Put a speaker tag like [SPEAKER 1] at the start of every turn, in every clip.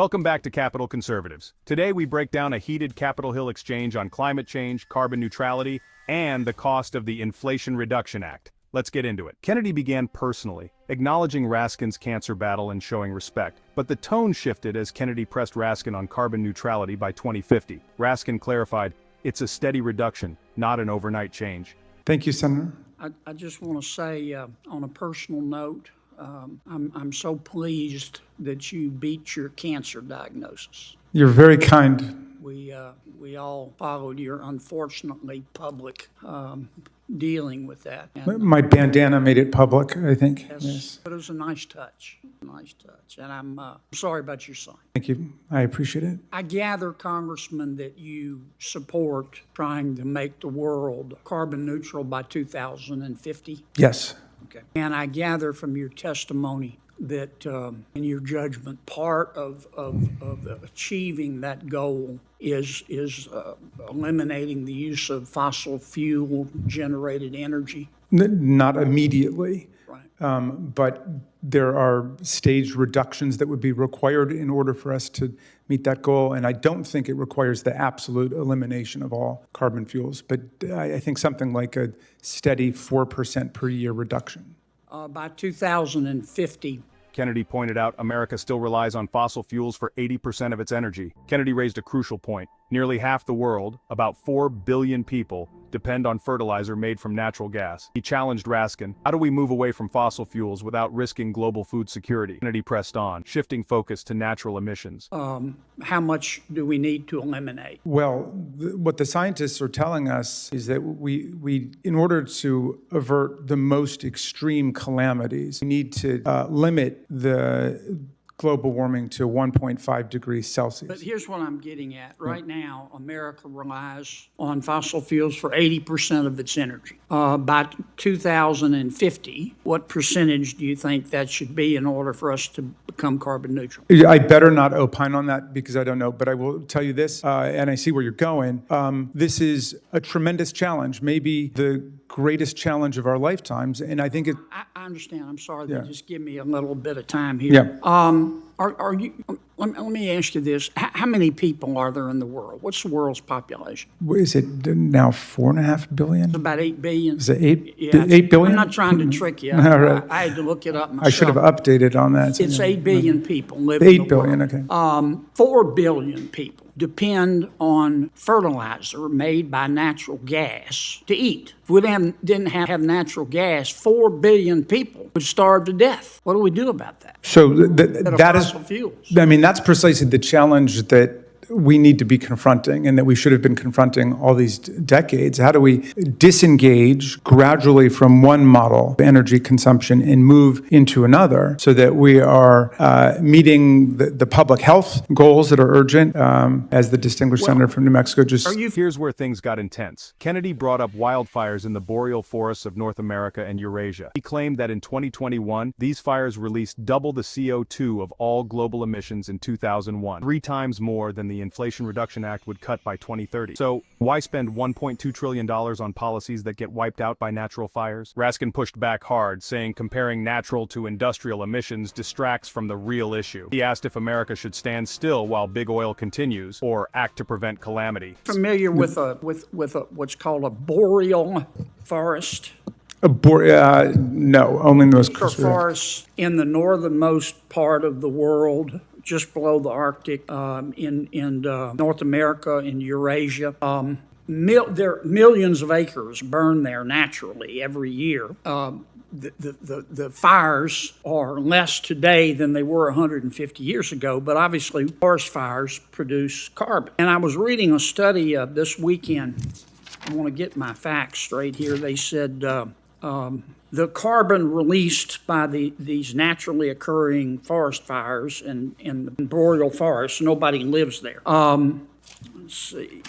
[SPEAKER 1] Welcome back to Capital Conservatives. Today we break down a heated Capitol Hill exchange on climate change, carbon neutrality, and the cost of the Inflation Reduction Act. Let's get into it. Kennedy began personally, acknowledging Raskin's cancer battle and showing respect. But the tone shifted as Kennedy pressed Raskin on carbon neutrality by 2050. Raskin clarified, it's a steady reduction, not an overnight change.
[SPEAKER 2] Thank you, Senator.
[SPEAKER 3] I just want to say, on a personal note, I'm so pleased that you beat your cancer diagnosis.
[SPEAKER 2] You're very kind.
[SPEAKER 3] We all followed your unfortunately public dealing with that. And,
[SPEAKER 2] My bandana made it public, I think. Yes.
[SPEAKER 3] But it was a nice touch, and I'm sorry about your son.
[SPEAKER 2] Thank you. I appreciate it.
[SPEAKER 3] I gather, Congressman, that you support trying to make the world carbon neutral by 2050?
[SPEAKER 2] Yes.
[SPEAKER 3] Okay. And I gather from your testimony that, in your judgment, part of achieving that goal is eliminating the use of fossil fuel generated energy?
[SPEAKER 2] Not immediately.
[SPEAKER 3] Right.
[SPEAKER 2] But there are staged reductions that would be required in order for us to meet that goal. And I don't think it requires the absolute elimination of all carbon fuels, but I think something like a steady 4% per year reduction.
[SPEAKER 3] By 2050,
[SPEAKER 1] Kennedy pointed out America still relies on fossil fuels for 80% of its energy. Kennedy raised a crucial point. Nearly half the world, about 4 billion people, depend on fertilizer made from natural gas. He challenged Raskin, how do we move away from fossil fuels without risking global food security? Kennedy pressed on, shifting focus to natural emissions.
[SPEAKER 3] how much do we need to eliminate?
[SPEAKER 2] Well, what the scientists are telling us is that we in order to avert the most extreme calamities, we need to limit the global warming to 1.5 degrees Celsius.
[SPEAKER 3] But here's what I'm getting at. Right now, America relies on fossil fuels for 80% of its energy. By 2050, what percentage do you think that should be in order for us to become carbon neutral?
[SPEAKER 2] I better not opine on that because I don't know, but I will tell you this, and I see where you're going. This is a tremendous challenge, maybe the greatest challenge of our lifetimes, and I think it...
[SPEAKER 3] I understand. I'm sorry. Just give me a little bit of time here.
[SPEAKER 2] Yeah.
[SPEAKER 3] Are you? Let me ask you this: how many people are there in the world? What's the world's population?
[SPEAKER 2] Is it now 4.5 billion?
[SPEAKER 3] It's about 8 billion.
[SPEAKER 2] Is it 8?
[SPEAKER 3] Yeah,
[SPEAKER 2] 8 billion?
[SPEAKER 3] I'm not trying to trick you.
[SPEAKER 2] Right.
[SPEAKER 3] I had to look it up myself.
[SPEAKER 2] I should have updated on that.
[SPEAKER 3] It's 8 billion people live
[SPEAKER 2] 8
[SPEAKER 3] in the
[SPEAKER 2] billion,
[SPEAKER 3] world.
[SPEAKER 2] okay.
[SPEAKER 3] 4 billion people depend on fertilizer made by natural gas to eat. If we didn't have natural gas, 4 billion people would starve to death. What do we do about that?
[SPEAKER 2] So that is,
[SPEAKER 3] fossil fuels.
[SPEAKER 2] I mean, that's precisely the challenge that we need to be confronting and that we should have been confronting all these decades. How do we disengage gradually from one model of energy consumption and move into another so that we are meeting the public health goals that are urgent, as the distinguished senator from New Mexico just...
[SPEAKER 1] Here's where things got intense. Kennedy brought up wildfires in the boreal forests of North America and Eurasia. He claimed that in 2021, these fires released double the CO2 of all global emissions in 2001, 3 times more than the Inflation Reduction Act would cut by 2030. So, why spend $1.2 trillion on policies that get wiped out by natural fires? Raskin pushed back hard, saying comparing natural to industrial emissions distracts from the real issue. He asked if America should stand still while big oil continues, or act to prevent calamity.
[SPEAKER 3] Familiar with what's called a boreal forest?
[SPEAKER 2] No, only in those
[SPEAKER 3] forests in the northernmost part of the world, just below the Arctic, in North America, in Eurasia. There are millions of acres burned there naturally every year. The fires are less today than they were 150 years ago, but obviously forest fires produce carbon. And I was reading a study this weekend. I want to get my facts straight here. They said the carbon released by these naturally occurring forest fires in the boreal forests, nobody lives there. Let's see.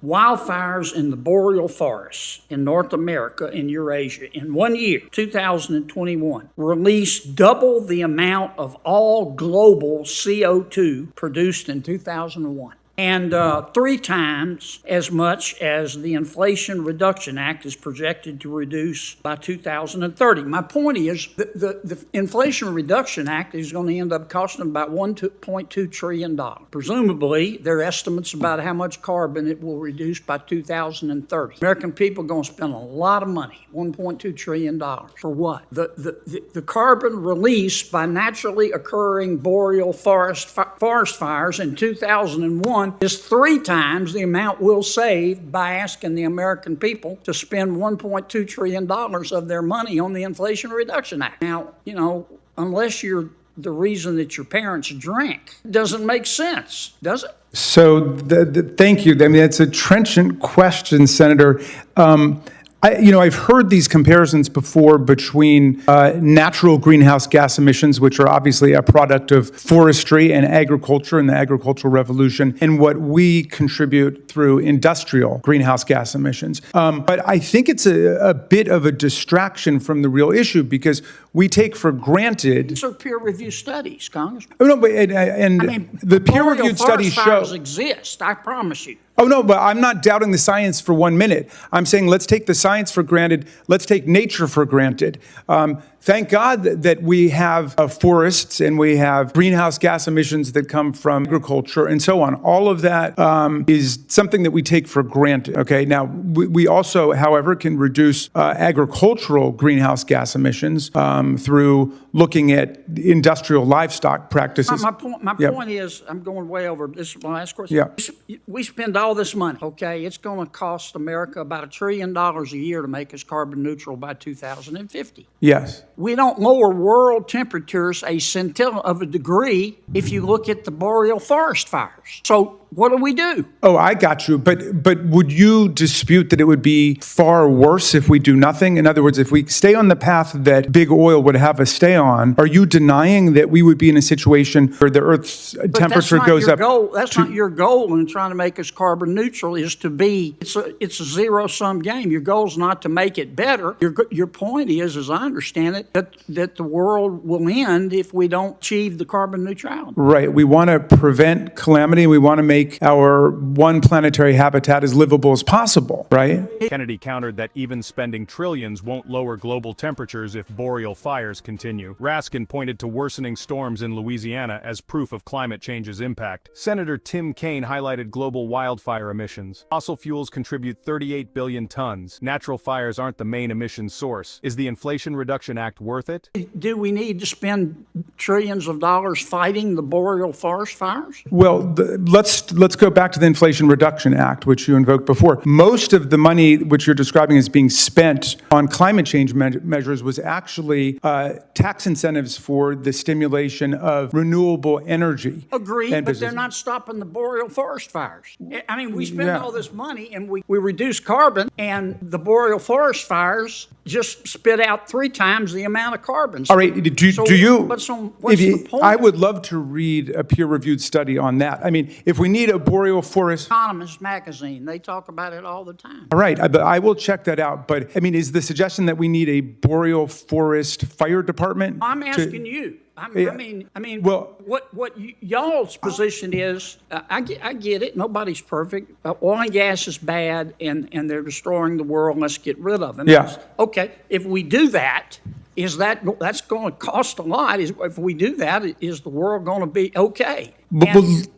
[SPEAKER 3] Wildfires in the boreal forests in North America and Eurasia in 1 year, 2021, released double the amount of all global CO2 produced in 2001. and 3 times as much as the Inflation Reduction Act is projected to reduce by 2030. My point is the Inflation Reduction Act is going to end up costing about $1.2 trillion. Presumably, there are estimates about how much carbon it will reduce by 2030. American people are going to spend a lot of money, $1.2 trillion. For what? The carbon released by naturally occurring boreal forest fires in 2001 is 3 times the amount we'll save by asking the American people to spend $1.2 trillion of their money on the Inflation Reduction Act. Now, unless you're the reason that your parents drank, it doesn't make sense, does it?
[SPEAKER 2] So thank you. I mean, it's a trenchant question, Senator. I've heard these comparisons before between natural greenhouse gas emissions, which are obviously a product of forestry and agriculture and the agricultural revolution, and what we contribute through industrial greenhouse gas emissions. But I think it's a bit of a distraction from the real issue because we take for granted.
[SPEAKER 3] These are peer-reviewed studies, Congressman.
[SPEAKER 2] Oh no, but the peer-reviewed studies show
[SPEAKER 3] exist. I promise you.
[SPEAKER 2] Oh, no, but I'm not doubting the science for 1 minute. I'm saying let's take the science for granted. Let's take nature for granted. Thank God that we have forests and we have greenhouse gas emissions that come from agriculture and so on. All of that is something that we take for granted. Okay, now we also, however, can reduce agricultural greenhouse gas emissions through looking at industrial livestock practices.
[SPEAKER 3] My point is, I'm going way over. This is my last question.
[SPEAKER 2] Yeah.
[SPEAKER 3] We spend all this money, okay? It's going to cost America about $1 trillion a year to make us carbon neutral by 2050.
[SPEAKER 2] Yes.
[SPEAKER 3] We don't lower world temperatures a scintilla of a degree if you look at the boreal forest fires. So what do we do?
[SPEAKER 2] Oh, I got you. But would you dispute that it would be far worse if we do nothing? In other words, if we stay on the path that big oil would have us stay on, are you denying that we would be in a situation where the Earth's temperature goes up?
[SPEAKER 3] That's not your goal in trying to make us carbon neutral. Is to be it's a zero-sum game. Your goal is not to make it better. Your point is, as I understand it, that the world will end if we don't achieve the carbon neutrality.
[SPEAKER 2] Right. We want to prevent calamity. We want to make our one planetary habitat as livable as possible, right?
[SPEAKER 1] Kennedy countered that even spending trillions won't lower global temperatures if boreal fires continue. Raskin pointed to worsening storms in Louisiana as proof of climate change's impact. Senator Tim Kaine highlighted global wildfire emissions. Fossil fuels contribute 38 billion tons. Natural fires aren't the main emission source. Is the Inflation Reduction Act worth it?
[SPEAKER 3] Do we need to spend trillions of dollars fighting the boreal forest fires?
[SPEAKER 2] Well, let's go back to the Inflation Reduction Act, which you invoked before. Most of the money which you're describing as being spent on climate change measures was actually tax incentives for the stimulation of renewable energy.
[SPEAKER 3] Agreed, but they're not stopping the boreal forest fires. I mean, we spend all this money and we reduce carbon, and the boreal forest fires just spit out 3 times the amount of carbon.
[SPEAKER 2] All right, do you?
[SPEAKER 3] What's the point?
[SPEAKER 2] I would love to read a peer-reviewed study on that. I mean, if we need a boreal forest.
[SPEAKER 3] Economist magazine, they talk about it all the time.
[SPEAKER 2] All right, but I will check that out. But I mean, is the suggestion that we need a boreal forest fire department?
[SPEAKER 3] I'm asking you. I mean,
[SPEAKER 2] well,
[SPEAKER 3] what y'all's position is, I get it. Nobody's perfect. Oil and gas is bad, and they're destroying the world. Let's get rid of them.
[SPEAKER 2] Yeah.
[SPEAKER 3] Okay. If we do that, that's going to cost a lot? If we do that, is the world going to be okay?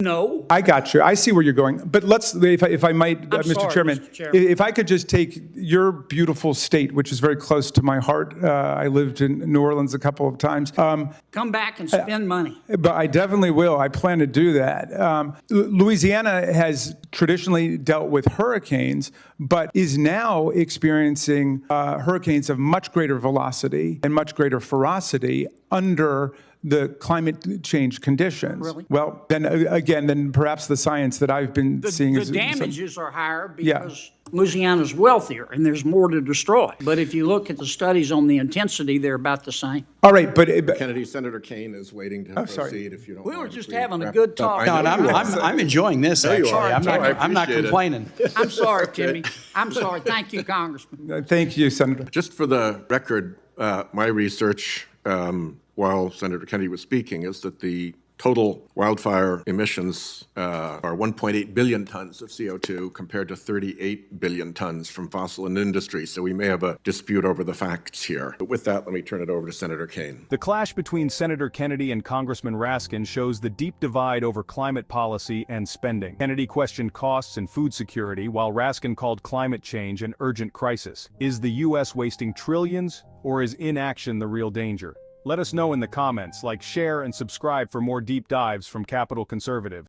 [SPEAKER 3] No.
[SPEAKER 2] I got you. I see where you're going. But let's, if I might, Mr. Chairman, if I could just take your beautiful state, which is very close to my heart. I lived in New Orleans a couple of times.
[SPEAKER 3] Come back and spend money.
[SPEAKER 2] But I definitely will. I plan to do that. Louisiana has traditionally dealt with hurricanes, but is now experiencing hurricanes of much greater velocity and much greater ferocity under the climate change conditions.
[SPEAKER 3] Really?
[SPEAKER 2] Well, then perhaps the science that I've been seeing is...
[SPEAKER 3] The damages are higher because Louisiana's wealthier and there's more to destroy. But if you look at the studies on the intensity, they're about the same.
[SPEAKER 2] All right, but
[SPEAKER 4] Kennedy, Senator Kaine is waiting to proceed. If you don't,
[SPEAKER 3] we were just having a good talk.
[SPEAKER 5] No, and I'm enjoying this. Actually, I'm not
[SPEAKER 4] appreciate it.
[SPEAKER 5] complaining.
[SPEAKER 3] I'm sorry, Timmy. I'm sorry. Thank you, Congressman.
[SPEAKER 2] thank you, Senator.
[SPEAKER 4] Just for the record, my research while Senator Kennedy was speaking is that the total wildfire emissions are 1.8 billion tons of CO2 compared to 38 billion tons from fossil and industry. So we may have a dispute over the facts here. But with that, let me turn it over to Senator Kaine.
[SPEAKER 1] The clash between Senator Kennedy and Congressman Raskin shows the deep divide over climate policy and spending. Kennedy questioned costs and food security, while Raskin called climate change an urgent crisis. Is the U.S. wasting trillions, or is inaction the real danger? Let us know in the comments. Like, share, and subscribe for more deep dives from Capital Conservative.